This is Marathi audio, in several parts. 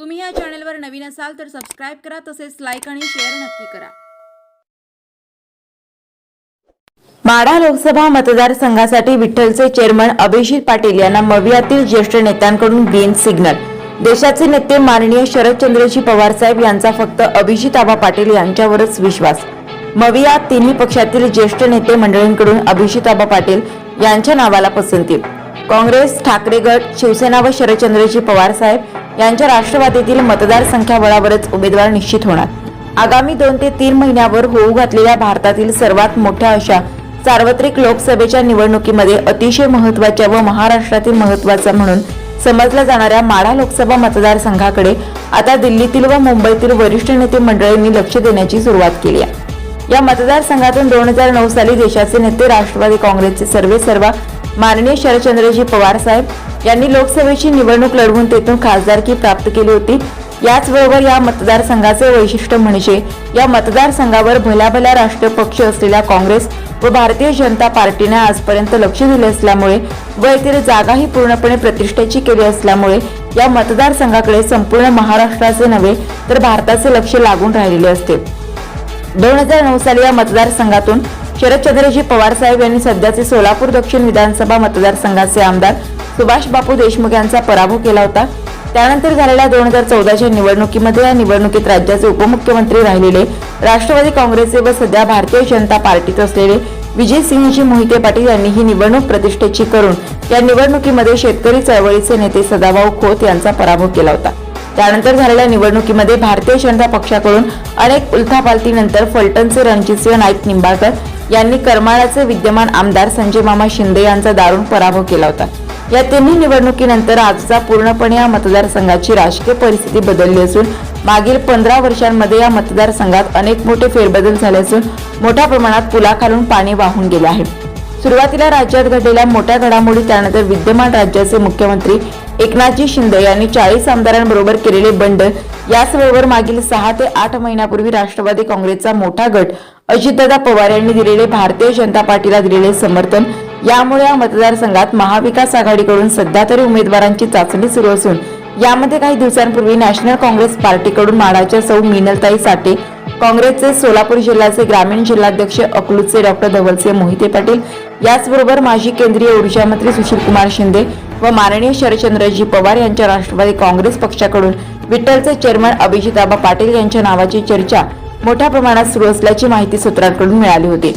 तुम्ही या चॅनलवर नवीन असाल तर सबस्क्राइब करा, तसेच लाईक आणि शेअर नक्की करा। माढा लोकसभा मतदारसंघासाठी विठ्ठलचे चेअरमन अभिजित पाटील यांना मवियातील ज्येष्ठ नेत्यांकडून ग्रीन सिग्नल। देशाचे नेते माननीय शरदचंद्रजी पवार साहेब यांचा फक्त अभिजित आबा पाटील यांच्यावरच विश्वास। मविया तिन्ही पक्षातील ज्येष्ठ नेते मंडळींकडून अभिजित आबा पाटील यांच्या नावाला पसंती। काँग्रेस, ठाकरे गट, शिवसेना व शरदचंद्रजी पवार साहेब यांच्या राष्ट्रवादीतील मतदार संख्याबळावरच उमेदवार निश्चित होणार। आगामी 2 ते 3 महिन्यावर होऊ घातलेल्या भारतातील सर्वात मोठ्या अशा सार्वत्रिक लोकसभेच्या निवडणुकीमध्ये अतिशय महत्त्वाच्या व महाराष्ट्रातील महत्त्वाचा म्हणून समजल्या जाणाऱ्या माढा लोकसभा मतदारसंघाकडे आता दिल्लीतील व मुंबईतील वरिष्ठ नेते मंडळींनी लक्ष देण्याची सुरुवात केली आहे। या मतदारसंघातून 2009 साली देशाचे नेते राष्ट्रवादी काँग्रेसचे सर्वेसर्वा माननीय शरदचंद्रजी पवार साहेब यांनी लोकसभेची निवडणूक लढवून तेथून खासदारकी प्राप्त केली होती। याचबरोबर या मतदारसंघाचे वैशिष्ट्य म्हणजे या मतदारसंघावर भल्या राष्ट्रीय पक्ष असलेल्या काँग्रेस व भारतीय जनता पार्टीने आजपर्यंत लक्ष दिले असल्यामुळे व येथील जागाही पूर्णपणे प्रतिष्ठेची केली असल्यामुळे या मतदारसंघाकडे संपूर्ण महाराष्ट्राचे नव्हे तर भारताचे लक्ष लागून राहिलेले असते। 2009 साली या मतदारसंघातून शरदचंद्रजी पवार साहेब यांनी सध्याचे सोलापूर दक्षिण विधानसभा मतदारसंघाचे आमदार सुभाष बापू देशमुख यांचा पराभव केला होता। त्यानंतर झालेल्या 2014च्या निवडणुकीमध्ये या निवडणुकीत राज्याचे उपमुख्यमंत्री राहिलेले राष्ट्रवादी काँग्रेसचे व सध्या भारतीय जनता पार्टीत असलेले विजयसिंहजी मोहिते पाटील यांनी ही निवडणूक प्रतिष्ठेची करून या निवडणुकीमध्ये शेतकरी चळवळीचे नेते सदाभाऊ खोत यांचा पराभव केला होता। त्यानंतर झालेल्या निवडणुकीमध्ये भारतीय जनता पक्षाकडून अनेक उलथापालथीनंतर फलटणचे रणजितसिंह नाईक निंबाळकर यांनी करमाळाचे विद्यमान आमदार संजय मामा शिंदे यांचा दारुण पराभव केला होता। या तिन्ही निवडणुकीनंतर आजचा पूर्णपणे या मतदारसंघाची राजकीय परिस्थिती बदलली असून मागील 15 वर्षांमध्ये या मतदारसंघात अनेक मोठे फेरबदल झाले असून मोठ्या प्रमाणात पुलाखालून पाणी वाहून गेले आहे। सुरुवातीला राज्यात घडलेल्या मोठ्या घडामोडी, त्यानंतर विद्यमान राज्याचे मुख्यमंत्री एकनाथजी शिंदे यांनी 40 आमदारांबरोबर केलेले बंड, याचबरोबर मागील 6 ते 8 महिन्यापूर्वी राष्ट्रवादी काँग्रेसचा मोठा गट अजितदादा पवार यांनी दिलेले भारतीय जनता पार्टीला दिलेले समर्थन, यामुळे या मतदारसंघात महाविकास आघाडीकडून सध्या तरी उमेदवारांची चाचणी सुरू असून यामध्ये काही दिवसांपूर्वी नॅशनल काँग्रेस पार्टीकडून माढाच्या सौ मीनलताई साठे, काँग्रेसचे सोलापूर जिल्ह्याचे ग्रामीण जिल्हाध्यक्ष अकलूजचे डॉक्टर धवलसिंह मोहिते पाटील, याचबरोबर माजी केंद्रीय ऊर्जा मंत्री सुशीलकुमार शिंदे व माननीय शरदचंद्रजी पवार यांच्या राष्ट्रवादी काँग्रेस पक्षाकडून विठ्ठलचे चेअरमन अभिजित आबा पाटील यांच्या नावाची चर्चा मोठ्या प्रमाणात सुरू असल्याची माहिती सूत्रांकडून मिळाली होती।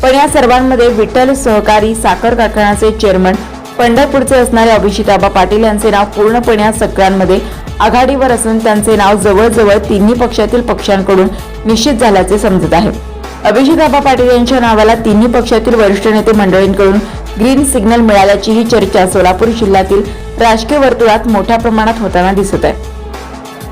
पण या सर्वांमध्ये विठ्ठल सहकारी साखर कारखान्याचे चेअरमन पंढरपूरचे असणारे अभिजित आबा पाटील यांचे नाव पूर्णपणे या सगळ्यांमध्ये आघाडीवर असून त्यांचे नाव जवळजवळ तिन्ही पक्षातील पक्षांकडून निश्चित झाल्याचे समजत आहे। अभिजित आबा पाटील यांच्या नावाला तिन्ही पक्षातील वरिष्ठ नेते मंडळींकडून ग्रीन सिग्नल मिळाल्याची ही चर्चा सोलापूर जिल्ह्यातील राजकीय वर्तुळात मोठ्या प्रमाणात होताना दिसत आहे।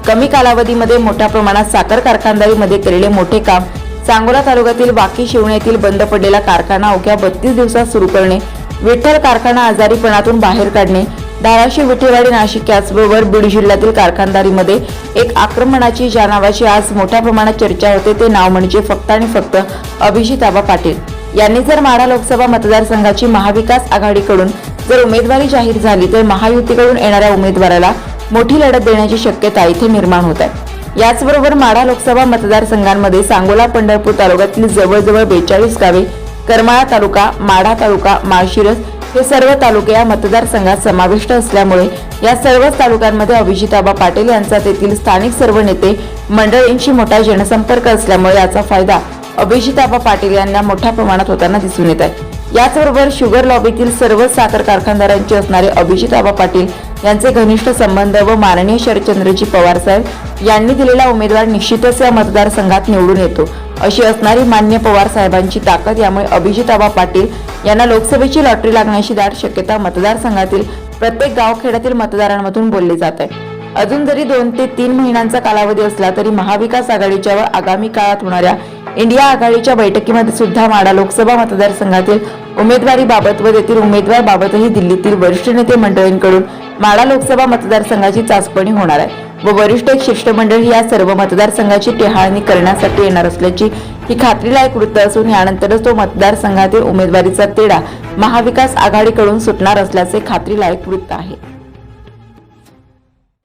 कमी कालावधीमध्ये मोठ्या प्रमाणात साखर कारखानदारीमध्ये केलेले मोठे काम, सांगोला तालुक्यातील वाकी शिवणे येथील बंद पडलेला कारखाना अवघ्या 32 दिवसात सुरू करणे, विठ्ठल कारखाना आजारीपणातून बाहेर काढणे, धाराशिव विठेवाडी नाशिक, याचबरोबर बीड जिल्ह्यातील कारखानदारीमध्ये एक आक्रमणाची ज्या नावाची आज मोठ्या प्रमाणात चर्चा होते ते नाव म्हणजे फक्त आणि फक्त अभिजित आबा पाटील यांनी जर माढा लोकसभा मतदारसंघाची महाविकास आघाडीकडून जर उमेदवारी जाहीर झाली तर महायुतीकडून येणाऱ्या उमेदवाराला मोठी लढत देण्याची शक्यता इथे निर्माण होत आहे। याचबरोबर माढा लोकसभा मतदारसंघांमध्ये सांगोला पंढरपूर तालुक्यातील जवळजवळ 42 गावे, करमाळा तालुका, माढा तालुका, माळशिरस हे सर्व तालुके या मतदारसंघात समाविष्ट असल्यामुळे या सर्वच तालुक्यांमध्ये अभिजित आबा पाटील यांचा तेथील स्थानिक सर्व नेते मंडळींशी मोठा जनसंपर्क असल्यामुळे याचा फायदा अभिजित आबा पाटील यांना मोठ्या प्रमाणात होताना दिसून येत आहे। याचबरोबर शुगर लॉबीतील सर्व साखर कारखानदारांचे असणारे अभिजित आबा पाटील यांचे घनिष्ठ संबंध व माननीय शरदचंद्रजी पवार साहेब यांनी दिलेला उमेदवार निश्चितच या मतदारसंघात निवडून येतो अशी असणारी मान्य पवार साहेबांची ताकद, यामुळे अभिजित आबा पाटील यांना लोकसभेची लॉटरी लागण्याची दाट शक्यता मतदारसंघातील प्रत्येक गावखेड्यातील मतदारांमधून बोलली जात आहे। अजून जरी 2 ते 3 महिन्यांचा कालावधी असला तरी महाविकास आघाडीच्या व आगामी काळात होणाऱ्या इंडिया आघाडीच्या बैठकीमध्ये सुद्धा माढा लोकसभा मतदारसंघातील उमेदवारीबाबत व तेथील उमेदवाराबाबतही दिल्लीतील वरिष्ठ नेते मंडळींकडून माढा लोकसभा मतदारसंघाची चाचपणी होणार आहे व वरिष्ठ एक शिष्टमंडळ या सर्व मतदारसंघाची टेहाळणी करण्यासाठी येणार असल्याची ही खात्रीलायक वृत्त असून यानंतरच तो मतदारसंघातील उमेदवारीचा तेढा महाविकास आघाडीकडून सुटणार असल्याचे खात्रीलायक वृत्त आहे।